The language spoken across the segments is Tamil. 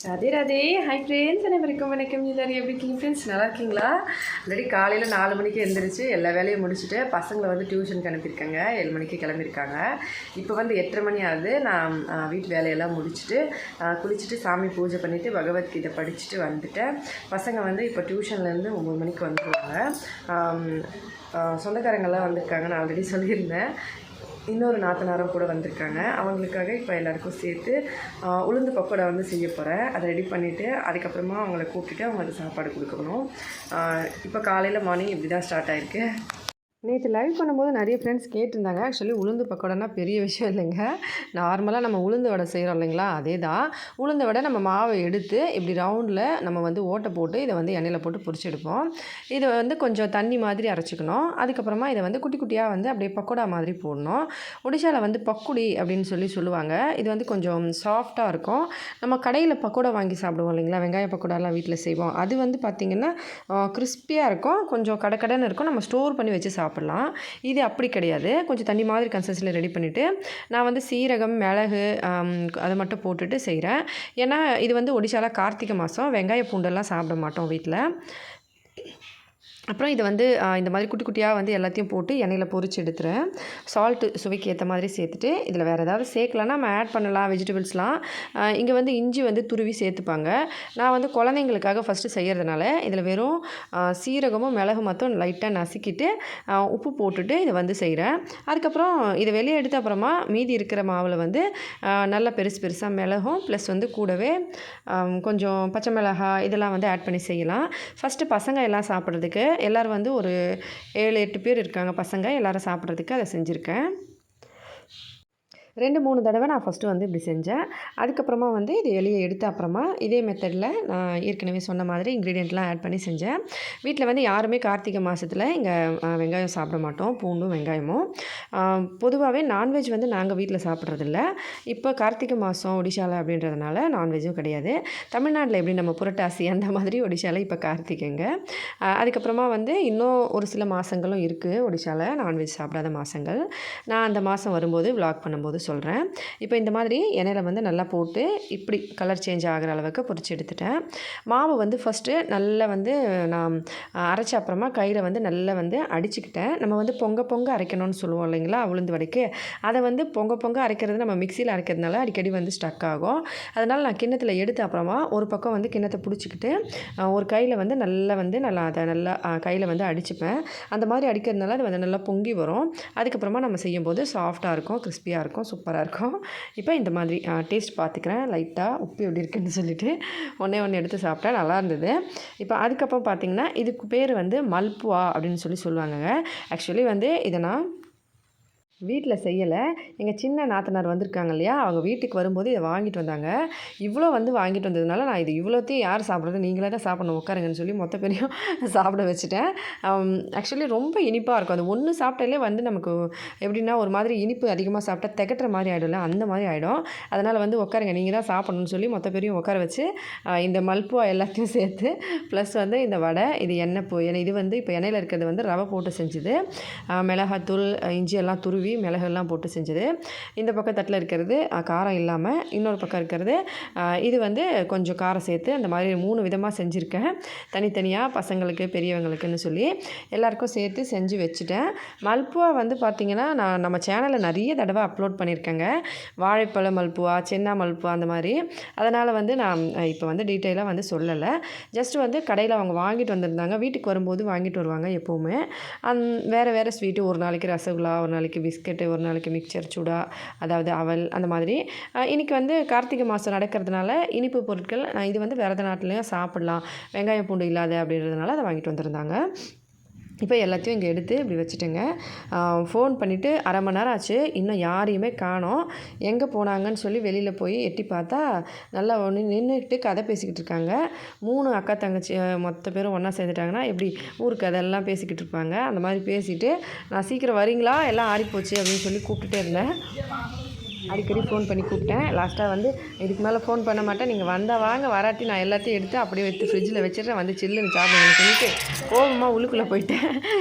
ராதே ராதே. ஹாய் ஃப்ரெண்ட்ஸ், அனைவருக்கும் வணக்கம். எல்லாரும் எப்படி இருக்கீங்க ஃப்ரெண்ட்ஸ்? நல்லா இருக்கீங்களா? ஆல்ரெடி காலையில் 4 மணிக்கு எழுந்திரிச்சு எல்லா வேலையும் முடிச்சுட்டு பசங்களை வந்து டியூஷனுக்கு அனுப்பியிருக்காங்க. 7 மணிக்கு கிளம்பியிருக்காங்க. இப்போ வந்து 8:30 மணி ஆகுது. நான் வீட்டு வேலையெல்லாம் முடிச்சுட்டு குளிச்சுட்டு சாமி பூஜை பண்ணிவிட்டு பகவத்கீதை படிச்சுட்டு வந்துட்டேன். பசங்க வந்து இப்போ டியூஷன்லேருந்து 9 மணிக்கு வந்துடுவாங்க. சொந்தக்காரங்கள்லாம் வந்திருக்காங்க, நான் ஆல்ரெடி சொல்லியிருந்தேன். இன்னொரு நாத்தனாரும் கூட வந்திருக்காங்க. அவங்களுக்காக இப்போ எல்லாேருக்கும் சேர்த்து உளுந்து பக்கோடா வந்து செய்ய போகிறேன். அதை ரெடி பண்ணிவிட்டு அதுக்கப்புறமா அவங்கள கூப்பிட்டுட்டு அவங்களுக்கு சாப்பாடு கொடுக்கணும். இப்போ காலையில் மார்னிங் இப்படி தான் ஸ்டார்ட் ஆகிருக்கு. நேற்று லைவ் பண்ணும்போது நிறைய ஃப்ரெண்ட்ஸ் கேட்டிருந்தாங்க. ஆக்சுவலி உளுந்து பக்கோடானா பெரிய விஷயம் இல்லைங்க. நார்மலாக நம்ம உளுந்து வடை செய்கிறோம் இல்லைங்களா, அதே தான். உளுந்து வடை நம்ம மாவை எடுத்து இப்படி ரவுண்டில் நம்ம வந்து ஓட்டை போட்டு இதை வந்து எண்ணெயில் போட்டு பொரிச்சு எடுப்போம். இதை வந்து கொஞ்சம் தண்ணி மாதிரி அரைச்சிக்கணும். அதுக்கப்புறமா இதை வந்து குட்டி குட்டியாக வந்து அப்படியே பக்கோடா மாதிரி போடணும். ஒடிஷாவில் வந்து பக்குடி அப்படின்னு சொல்லுவாங்க. இது வந்து கொஞ்சம் சாஃப்டாக இருக்கும். நம்ம கடையில் பக்கோடா வாங்கி சாப்பிடுவோம் இல்லைங்களா, வெங்காய பக்கோடாலாம் வீட்டில் செய்வோம். அது வந்து பார்த்திங்கன்னா கிறிஸ்பியாக இருக்கும், கொஞ்சம் கடன்னு இருக்கும். நம்ம ஸ்டோர் பண்ணி வச்சு சாப்பிடலாம். இது அப்படி கிடையாது. கொஞ்சம் தண்ணி மாதிரி கன்சிஸ்டன்சியில் ரெடி பண்ணிவிட்டு நான் வந்து சீரகம், மிளகு அதை மட்டும் போட்டுட்டு செய்கிறேன். ஏன்னா இது வந்து ஒடிஷாவில் கார்த்திகை மாதம் வெங்காய பூண்டெல்லாம் சாப்பிட மாட்டோம் வீட்டில். அப்புறம் இதை வந்து இந்த மாதிரி குட்டி குட்டியாக வந்து எல்லாத்தையும் போட்டு எண்ணெயில் பொரிச்சு எடுத்துகிறேன். சால்ட்டு சுவைக்கு ஏற்ற மாதிரி சேர்த்துட்டு இதில் வேறு ஏதாவது சேர்க்கலன்னா நம்ம ஆட் பண்ணலாம் வெஜிடபிள்ஸ்லாம். இங்கே வந்து இஞ்சி வந்து துருவி சேர்த்துப்பாங்க. நான் வந்து குழந்தைங்களுக்காக ஃபஸ்ட்டு செய்கிறதுனால இதில் வெறும் சீரகமும் மிளகு மட்டும் லைட்டாக நசுக்கிட்டு உப்பு போட்டுட்டு இதை வந்து செய்கிறேன். அதுக்கப்புறம் இதை வெளியே எடுத்த அப்புறமா மீதி இருக்கிற மாவில் வந்து நல்லா பெருசாக மிளகும் ப்ளஸ் வந்து கூடவே கொஞ்சம் பச்சை மிளகாய் இதெல்லாம் வந்து ஆட் பண்ணி செய்யலாம். ஃபஸ்ட்டு பசங்க எல்லாம் சாப்பிட்றதுக்கு எல்லோரும் வந்து ஒரு 7-8 பேர் இருக்காங்க பசங்க. எல்லோரும் சாப்பிட்றதுக்கு அதை செஞ்சுருக்கேன். 2-3 தடவை நான் ஃபஸ்ட்டு வந்து இப்படி செஞ்சேன். அதுக்கப்புறமா வந்து இது வெளியே எடுத்த அப்புறமா இதே மெத்தடில் நான் ஏற்கனவே சொன்ன மாதிரி இன்க்ரீடியண்ட்லாம் ஆட் பண்ணி செஞ்சேன். வீட்டில் வந்து யாருமே கார்த்திகை மாதத்தில் இங்கே வெங்காயம் சாப்பிட மாட்டோம், பூண்டும் வெங்காயமும். பொதுவாகவே நான்வெஜ் வந்து நாங்கள் வீட்டில் சாப்பிட்றதில்ல. இப்போ கார்த்திகை மாதம் ஒடிஷாவில் அப்படின்றதுனால நான்வெஜ்ஜும் கிடையாது. தமிழ்நாட்டில் எப்படி நம்ம புரட்டாசி அந்த மாதிரி ஒடிஷாவில் இப்போ கார்த்திகைங்க. அதுக்கப்புறமா வந்து இன்னும் ஒரு சில மாதங்களும் இருக்குது ஒடிஷாவில் நான்வெஜ் சாப்பிடாத மாதங்கள். நான் அந்த மாதம் வரும்போது விளாக் பண்ணும்போது சொல்கிறேன். இப்போ இந்த மாதிரி எண்ணெயில் வந்து நல்லா போட்டு இப்படி கலர் சேஞ்ச் ஆகிற அளவுக்கு பொரிச்சு எடுத்துட்டேன். மாவு வந்து ஃபஸ்ட்டு நல்லா வந்து நான் அரைச்ச அப்புறமா கையில் வந்து நல்லா வந்து அடிச்சுக்கிட்டேன். நம்ம வந்து பொங்க அரைக்கணும்னு சொல்லுவோம் இல்லைங்களா உளுந்து வடைக்கு. அதை வந்து பொங்க அரைக்கிறது நம்ம மிக்சியில் அரைக்கிறதுனால அடிக்கடி வந்து ஸ்டக் ஆகும். அதனால் நான் கிண்ணத்தில் எடுத்த அப்புறமா ஒரு பக்கம் வந்து கிண்ணத்தை பிடிச்சிக்கிட்டு ஒரு கையில் வந்து நல்லா அதை நல்லா கையில் வந்து அடிச்சுப்பேன். அந்த மாதிரி அடிக்கிறதுனால அது வந்து நல்லா பொங்கி வரும். அதுக்கப்புறமா நம்ம செய்யும்போது சாஃப்டாக இருக்கும், கிறிஸ்பியாக இருக்கும், சூப்பராக இருக்கும். இப்போ இந்த மாதிரி டேஸ்ட் பார்த்துக்கிறேன். லைட்டாக உப்பு எப்படி இருக்குன்னு சொல்லிவிட்டு ஒன்று எடுத்து சாப்பிட்டேன், நல்லா இருந்தது. இப்போ அதுக்கப்புறம் பார்த்திங்கன்னா இதுக்கு பேர் வந்து மல்புவா அப்படின்னு சொல்லுவாங்கங்க. ஆக்சுவலி வந்து இதை நான் வீட்டில் செய்யலை. எங்கள் சின்ன நாத்தனார் வந்திருக்காங்க இல்லையா, அவங்க வீட்டுக்கு வரும்போது இதை வாங்கிட்டு வந்தாங்க. இவ்வளோ வந்து வாங்கிட்டு வந்ததுனால நான் இது இவ்வளோத்தையும் யார் சாப்பிட்றது, நீங்களே தான் சாப்பிடணும், உட்காருங்கன்னு சொல்லி மொத்த பேரையும் சாப்பிட வச்சுட்டேன். ஆக்சுவலி ரொம்ப இனிப்பாக இருக்கும். அது ஒன்று சாப்பிட்டாலே வந்து நமக்கு எப்படின்னா ஒரு மாதிரி இனிப்பு அதிகமாக சாப்பிட்டா திகட்டுற மாதிரி ஆகிடும்ல, அந்த மாதிரி ஆகிடும். அதனால் வந்து உட்காருங்க, நீங்கள் தான் சாப்பிடணும்னு சொல்லி மொத்த பேரையும் உட்கார வச்சு இந்த மல்புவா எல்லாத்தையும் சேர்த்து ப்ளஸ் வந்து இந்த வடை இது இது வந்து இப்போ எண்ணெயில் இருக்கிறது வந்து ரவை போட்டு செஞ்சுது. மிளகாத்தூள், இஞ்சி எல்லாம் துருவி மிளகெல்லாம் போட்டு செஞ்சது. இந்த பக்கம் தட்டில் இருக்கிறது காரம் இல்லாமல், இன்னொரு பக்கம் இருக்கிறது இது வந்து கொஞ்சம் காரம் சேர்த்து அந்த மாதிரி 3 விதமாக செஞ்சுருக்கேன். தனித்தனியாக பசங்களுக்கு பெரியவங்களுக்குன்னு சொல்லி எல்லாேருக்கும் சேர்த்து செஞ்சு வச்சுட்டேன். மல்புவா வந்து பார்த்திங்கன்னா நான் நம்ம சேனலில் நிறைய தடவை அப்லோட் பண்ணியிருக்கேங்க. வாழைப்பழ மல்புவா, சென்னா மல்புவா அந்த மாதிரி. அதனால் வந்து நான் இப்போ வந்து டீட்டெயிலாக வந்து சொல்லலை. ஜஸ்ட் வந்து கடையில் அவங்க வாங்கிட்டு வந்திருந்தாங்க. வீட்டுக்கு வரும்போது வாங்கிட்டு வருவாங்க எப்போவுமே. வேறு ஸ்வீட்டு, ஒரு நாளைக்கு ரசகுல்லா, ஒரு நாளைக்கு பிஸ்கெட்டு, ஒரு நாளைக்கு மிக்சர் சூடா, அதாவது அவல் அந்த மாதிரி. இன்றைக்கி வந்து கார்த்திகை மாதம் நடக்கிறதுனால இனிப்பு பொருட்கள் இது வந்து வேறு நாட்டிலையும் சாப்பிட்லாம், வெங்காயம் பூண்டு இல்லாத அப்படின்றதுனால அதை வாங்கிட்டு வந்திருந்தாங்க. இப்போ எல்லாத்தையும் இங்கே எடுத்து இப்படி வச்சுட்டேங்க. ஃபோன் பண்ணிவிட்டு 1/2 மணி நேரம் ஆச்சு, இன்னும் யாரையுமே காணோம். எங்கே போனாங்கன்னு சொல்லி வெளியில் போய் எட்டி பார்த்தா நல்லா நின்றுட்டு கதை பேசிக்கிட்டு இருக்காங்க. 3 அக்கா தங்கச்சி மொத்த பேரும் ஒன்றா சேர்ந்துட்டாங்கன்னா எப்படி ஊர் கதையெல்லாம் பேசிக்கிட்டு இருப்பாங்க. அந்த மாதிரி பேசிவிட்டு நான் சீக்கிரம் வரீங்களா, எல்லாம் ஆறிப்போச்சு அப்படின்னு சொல்லி கூப்பிட்டுட்டே இருந்தேன். அடிக்கடி ஃபோன் பண்ணி கூப்பிட்டேன். லாஸ்ட்டாக வந்து இதுக்கு மேலே ஃபோன் பண்ண மாட்டேன், நீங்கள் வந்தால் வாங்க, வராட்டி நான் எல்லாத்தையும் எடுத்து அப்படியே எடுத்து ஃப்ரிட்ஜில் வச்சிடுறேன், வந்து சில்லுன்னு சாப்பிடுங்கன்னு சொல்லிட்டு கோபமாக உள்ளுக்குள்ளே போயிட்டேன்.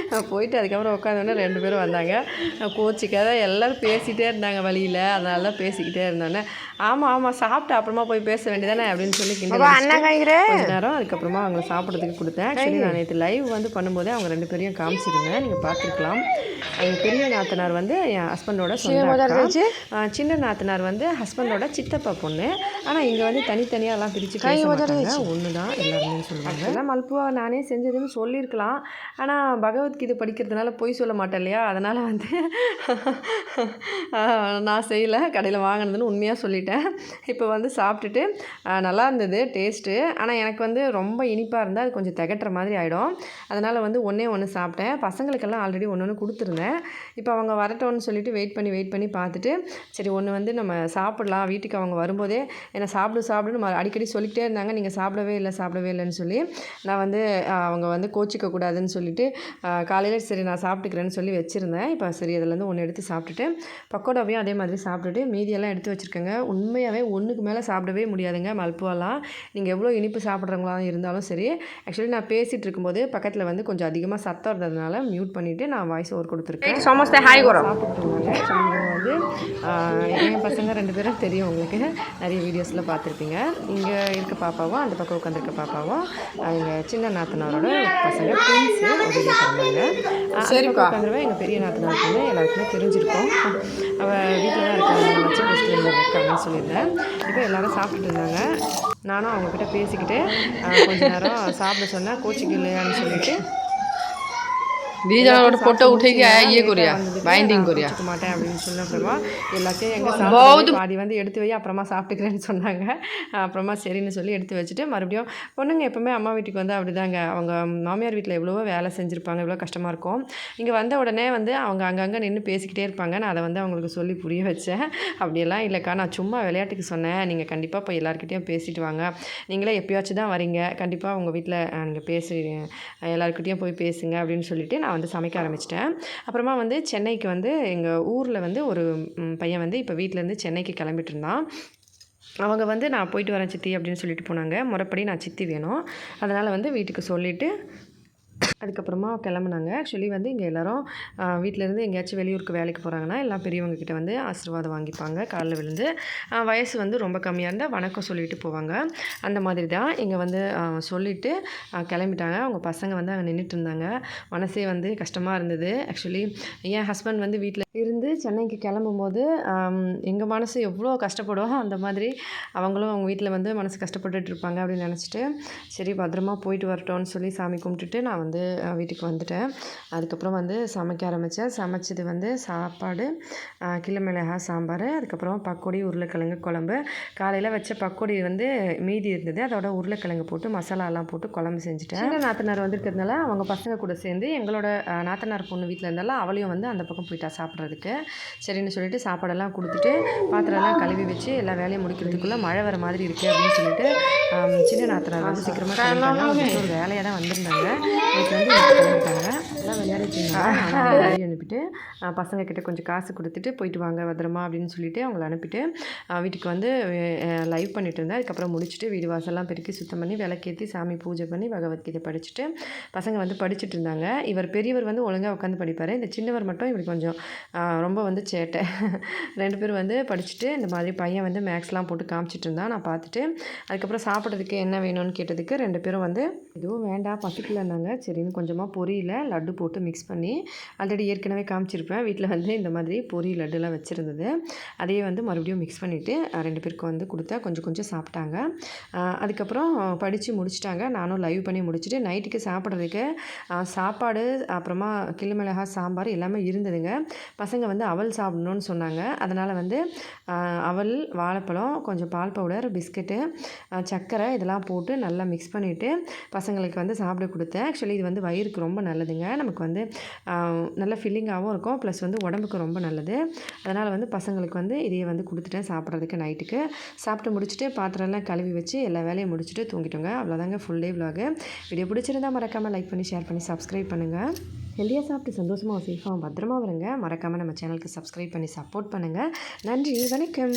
போயிட்டு அதுக்கப்புறம் உட்காந்தோடனே 2 பேரும் வந்தாங்க. கோச்சிக்காத எல்லோரும் பேசிகிட்டே இருந்தாங்க வழியில், அதனால தான் பேசிக்கிட்டே இருந்தோன்னே ஆமாம் சாப்பிட்டு அப்புறமா போய் பேச வேண்டியதானே அப்படின்னு சொல்லி கொஞ்ச நேரம் அதுக்கப்புறமா அவங்கள சாப்பிட்றதுக்கு கொடுத்தேன். ஆக்சுவலி நான் நேற்று லைவ் வந்து பண்ணும்போதே அவங்க 2 பேரையும் காமிச்சிருந்தேன், நீங்கள் பார்த்துருக்கலாம். அவங்க பெரிய நாத்தனார் வந்து என் ஹஸ்பண்டோட சொந்த, சின்ன நாத்தனார் வந்து ஹஸ்பண்டோட சித்தப்பா பொண்ணு. ஆனால் இங்கே வந்து தனித்தனியாகலாம் பிரித்து பேச மாட்டாங்க, ஒன்று தான் எல்லாருமே சொல்லுவாங்க. எல்லாம் மல்புவா நானே செஞ்சதுன்னு சொல்லியிருக்கலாம், ஆனால் பகவத்கீதை படிக்கிறதுனால பொய் சொல்ல மாட்டேன் இல்லையா, அதனால் வந்து நான் செய்யலை, கடையில் வாங்கினதுன்னு உண்மையாக சொல்லிட்டேன். இப்போ வந்து சாப்பிட்டுட்டு நல்லா இருந்தது டேஸ்ட்டு, ஆனால் எனக்கு வந்து ரொம்ப இனிப்பாக இருந்தால் அது கொஞ்சம் திகட்டுற மாதிரி ஆகிடும். அதனால் வந்து ஒன்று சாப்பிட்டேன். பசங்களுக்கெல்லாம் ஆல்ரெடி ஒன்று கொடுத்துருந்தேன். இப்போ அவங்க வரட்டோன்னு சொல்லிட்டு வெயிட் பண்ணி பார்த்துட்டு சரி ஒன்று வந்து நம்ம சாப்பிட்லாம், வீட்டுக்கு அவங்க வரும்போதே என்னை சாப்பிடுன்னு அடிக்கடி சொல்லிக்கிட்டே இருந்தாங்க, நீங்கள் சாப்பிடவே இல்லைன்னு சொல்லி. நான் வந்து அவங்க வந்து கோச்சிக்க கூடாதுன்னு சொல்லிட்டு காலையில் சரி நான் சாப்பிட்டுக்கிறேன்னு சொல்லி வச்சுருந்தேன். இப்போ சரி அதிலேருந்து ஒன்று எடுத்து சாப்பிட்டுட்டு பக்கோடாவையும் அதே மாதிரி சாப்பிட்டுட்டு மீதியெல்லாம் எடுத்து வச்சுருக்கேங்க. உண்மையாகவே ஒன்றுக்கு மேலே சாப்பிடவே முடியாதுங்க மல்புவாலாம். நீங்கள் எவ்வளோ இனிப்பு சாப்பிட்றவங்களா இருந்தாலும் சரி. ஆக்சுவலி நான் பேசிகிட்டு இருக்கும்போது பக்கத்தில் வந்து கொஞ்சம் அதிகமாக சத்தம் இருந்ததுனால மியூட் பண்ணிவிட்டு நான் வாய்ஸ் ஓவர் கொடுத்துருக்கேன். சாப்பிட்டுருந்தாங்க. வந்து என் பசங்க 2 பேரும் தெரியும் உங்களுக்கு, நிறைய வீடியோஸில் பார்த்துருப்பீங்க. இங்கே இருக்க பாப்பாவும் அந்த பக்கம் உட்காந்துருக்க பாப்பாவும் எங்கள் சின்ன நாத்தனாரோட பசங்க ட்வின்ஸு ஒரு வீடியோ பண்ணாங்க. சரிப்பா உட்காந்துருவேன் எங்கள் பெரிய நாத்தனாருக்கு வந்து எல்லாருக்குமே தெரிஞ்சிருக்கோம், அவள் வீட்டில் தான் இருக்காங்க, வச்சு ரெஸ்டாரண்ட்டில் இருக்காங்கன்னு சொல்லியிருந்தேன். இப்போ எல்லோரும் சாப்பிட்டுட்டு இருந்தாங்க. நானும் அவங்கக்கிட்ட பேசிக்கிட்டு கொஞ்ச நேரம் சாப்பிட சொன்னேன், கோச்சிக்கு இல்லையான்னு சொல்லிட்டு फोटो उठेगी ये कोरिया बाइंडिंग कोरिया மாட்டேன் அப்படின்னு சொன்ன அப்புறமா எல்லாத்தையும் எங்கே சாப்பிட்டு பாதி வந்து எடுத்து வை அப்புறமா சாப்பிட்டுக்கிறேன்னு சொன்னாங்க. அப்புறமா சரின்னு சொல்லி எடுத்து வச்சுட்டு மறுபடியும் பொண்ணுங்க எப்போவுமே அம்மா வீட்டுக்கு வந்து அப்படிதாங்க, அவங்க மாமியார் வீட்டில் எவ்வளவோ வேலை செஞ்சுருப்பாங்க, எவ்வளோ கஷ்டமாக இருக்கும். இங்கே வந்த உடனே வந்து அவங்க அங்கங்கே நின்று பேசிக்கிட்டே இருப்பாங்க. நான் அதை வந்து அவங்களுக்கு சொல்லி புரிய வச்சேன். அப்படியெல்லாம் இல்லைக்கா, நான் சும்மா விளையாட்டுக்கு சொன்னேன், நீங்கள் கண்டிப்பாக போய் எல்லாருக்கிட்டையும் பேசிட்டு வாங்க, நீங்களே எப்போயாச்சும் தான் வரீங்க, கண்டிப்பாக உங்கள் வீட்டில் நீங்கள் பேசி எல்லாருக்கிட்டையும் போய் பேசுங்க அப்படின்னு சொல்லிட்டு நான் வந்து சமைக்க ஆரம்பிச்சிட்டேன். அப்புறமா வந்து சென்னைக்கு வந்து எங்கள் ஊரில் வந்து ஒரு பையன் வந்து இப்போ வீட்டிலேருந்து சென்னைக்கு கிளம்பிட்டு இருந்தான். அவங்க வந்து நான் போயிட்டு வரேன் சித்தி அப்படின்னு சொல்லிட்டு போனாங்க. முறைப்படி நான் சித்தி வேணும், அதனால் வந்து வீட்டுக்கு சொல்லிவிட்டு அதுக்கப்புறமா கிளம்புனாங்க. ஆக்சுவலி வந்து இங்கே எல்லோரும் வீட்டிலேருந்து எங்கேயாச்சும் வெளியூருக்கு வேலைக்கு போகிறாங்கன்னா எல்லாம் பெரியவங்கக்கிட்ட வந்து ஆசீர்வாதம் வாங்கிப்பாங்க, காலில் விழுந்து. வயசு வந்து ரொம்ப கம்மியாக இருந்தால் வணக்கம் சொல்லிட்டு போவாங்க. அந்த மாதிரி தான் இங்கே வந்து சொல்லிவிட்டு கிளம்பிட்டாங்க. அவங்க பசங்க வந்து அங்கே நின்றுட்டு இருந்தாங்க. மனசே வந்து கஷ்டமாக இருந்தது. ஆக்சுவலி என் ஹஸ்பண்ட் வந்து வீட்டில் இருந்து சென்னைக்கு கிளம்பும்போது எங்கள் மனசு எவ்வளோ கஷ்டப்படும், அந்த மாதிரி அவங்களும் அவங்க வீட்டில் வந்து மனசு கஷ்டப்பட்டுட்டு இருப்பாங்க அப்படின்னு நினச்சிட்டு சரி பத்திரமா போயிட்டு வரட்டோன்னு சொல்லி சாமி கும்பிட்டுட்டு நான் வந்து வீட்டுக்கு வந்துட்டேன். அதுக்கப்புறம் வந்து சமைக்க ஆரம்பித்தேன். சமைச்சது வந்து சாப்பாடு, கிள்ளு மிளகாய் சாம்பார், அதுக்கப்புறம் பக்கோடி, உருளைக்கிழங்கு குழம்பு. காலையில் வச்ச பக்கோடி வந்து மீதி இருந்தது, அதோட உருளைக்கிழங்கு போட்டு மசாலாலாம் போட்டு குழம்பு செஞ்சுட்டேன். சின்ன நாத்தனார் வந்துருக்கிறதுனால அவங்க பசங்க கூட சேர்ந்து எங்களோட நாத்தனார் பொண்ணு வீட்டில் இருந்தாலும் அவளையும் வந்து அந்த பக்கம் போயிட்டா சாப்பிட்றதுக்கு. சரின்னு சொல்லிட்டு சாப்பாடெல்லாம் கொடுத்துட்டு பாத்திரம்லாம் கழுவி வச்சு எல்லா வேலையும் முடிக்கிறதுக்குள்ளே மழை வர மாதிரி இருக்குது அப்படின்னு சொல்லிட்டு சின்ன நாத்தனார் வந்து சீக்கிரமாக ஒரு வேலையாக தான் வந்திருந்தாங்க. வீட்டில் வந்து கிளம்பிட்டாங்க. எல்லாம் விளையாடிட்டு இருந்தாங்க. வெளியே அனுப்பிட்டு பசங்கக்கிட்ட கொஞ்சம் காசு கொடுத்துட்டு போயிட்டு வாங்க பத்திரமா அப்படின்னு சொல்லிட்டு அவங்கள அனுப்பிட்டு வீட்டுக்கு வந்து லைவ் பண்ணிட்டு இருந்தேன். அதுக்கப்புறம் முடிச்சுட்டு வீடு வாசல்லாம் பெருக்கி சுத்தம் பண்ணி விளக்கேற்றி சாமி பூஜை பண்ணி பகவத்கீதை படிச்சுட்டு பசங்க வந்து படிச்சுட்டு இருந்தாங்க. இவர் பெரியவர் வந்து ஒழுங்காக உட்காந்து படிப்பார், இந்த சின்னவர் மட்டும் இப்படி கொஞ்சம் ரொம்ப வந்து சேட்டை. 2 பேரும் வந்து படிச்சுட்டு இந்த மாதிரி பையன் வந்து மேக்ஸ்லாம் போட்டு காமிச்சிட்டு இருந்தான். நான் பார்த்துட்டு அதுக்கப்புறம் சாப்பிட்றதுக்கு என்ன வேணும்னு கேட்டதுக்கு 2 பேரும் வந்து எதுவும் வேண்டாம் பசிக்கலன்னாங்க. சரின்னு கொஞ்சமாக பொரியில் லட்டு போட்டு மிக்ஸ் பண்ணி ஆல்ரெடி ஏற்கனவே காமிச்சிருப்பேன், வீட்டில் வந்து இந்த மாதிரி பொரி லட்டுலாம் வச்சுருந்தது, அதையே வந்து மறுபடியும் மிக்ஸ் பண்ணிவிட்டு 2 பேருக்கு வந்து கொடுத்தா கொஞ்சம் சாப்பிட்டாங்க. அதுக்கப்புறம் படித்து முடிச்சிட்டாங்க. நானும் லைவ் பண்ணி முடிச்சுட்டு நைட்டுக்கு சாப்பிட்றதுக்கு சாப்பாடு, அப்புறமா கிள்ளு மிளகாய் சாம்பார் எல்லாமே இருந்ததுங்க. பசங்க வந்து அவல் சாப்பிடணுன்னு சொன்னாங்க. அதனால் வந்து அவல், வாழைப்பழம், கொஞ்சம் பால் பவுடர், பிஸ்கெட்டு, சர்க்கரை இதெல்லாம் போட்டு நல்லா மிக்ஸ் பண்ணிவிட்டு பசங்களுக்கு வந்து சாப்பிட கொடுத்தேன். ஆக்சுவலி இது வந்து வயிறுக்கு ரொம்ப நல்லதுங்க, நமக்கு வந்து நல்லா ஃபில் ஃபில்லிங்காகவும் இருக்கும், ப்ளஸ் வந்து உடம்புக்கு ரொம்ப நல்லது. அதனால் வந்து பசங்களுக்கு வந்து இதையே வந்து கொடுத்துட்டேன் சாப்பிட்றதுக்கு நைட்டுக்கு. சாப்பிட்டு முடிச்சுட்டு பாத்திரம்லாம் கழுவி வச்சு எல்லா வேலையும் முடிச்சுட்டு தூங்கிட்டோங்க. அவ்வளோதாங்க ஃபுல் டே விலாகு. வீடியோ பிடிச்சிருந்தா மறக்காமல் லைக் பண்ணி, ஷேர் பண்ணி, சப்ஸ்கிரைப் பண்ணுங்கள். ஹெல்த்தியாக சாப்பிட்டு சந்தோஷமாக சேஃபாக பத்திரமா வருங்க. மறக்காமல் நம்ம சேனலுக்கு சப்ஸ்கிரைப் பண்ணி சப்போர்ட் பண்ணுங்கள். நன்றி, வணக்கம்.